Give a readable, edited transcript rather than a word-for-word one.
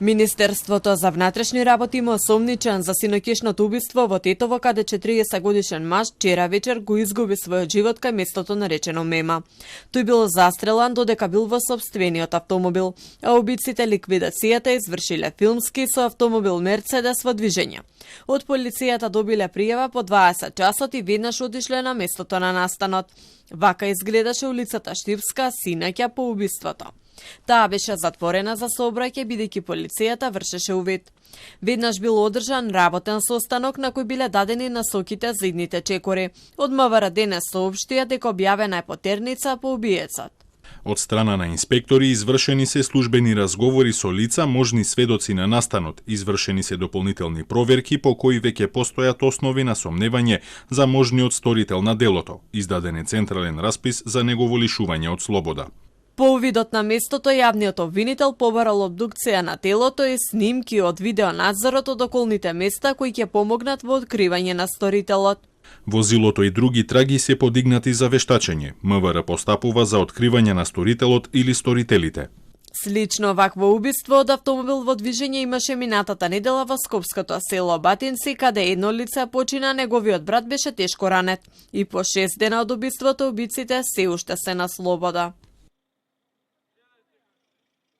Министерството за внатрешни работи има осомничен за синоќешното убиство во Тетово, каде 40 годишен маж вчера вечер го изгуби својот живот кај местото наречено Мема. Тој бил застрелан додека бил во сопствениот автомобил, а убиците ликвидацијата извршиле филмски со автомобил Мерцедес во движење. Од полицијата добиле пријава по 20 часот и веднаш отишле на местото на настанот. Вака изгледаше улицата Штипска синаќа по убиството. Таа беше затворена за сообраќај бидејќи полицијата вршеше увид. Веднаш бил одржан работен состанок на кој биле дадени насоките за идните чекори. Од МВР денес соопштија дека објавена е потерница по убиецот. Од страна на инспектори извршени се службени разговори со лица, можни сведоци на настанот, извршени се дополнителни проверки по кои веќе постојат основи на сомневање за можниот сторител на делото. Издаден е централен распис за негово лишување од слобода. По увидот на местото, јавниот обвинител побарал обдукција на телото и снимки од видеонадзорот од околните места кои ќе помогнат во откривање на сторителот. Возилото и други траги се подигнати за вештачење. МВР постапува за откривање на сторителот или сторителите. Слично вакво убиство од автомобил во движење имаше минатата недела во скопското село Батинци, каде едно лице почина, неговиот брат беше тешко ранет. И по 6 дена од убиството убиците се уште се на слобода.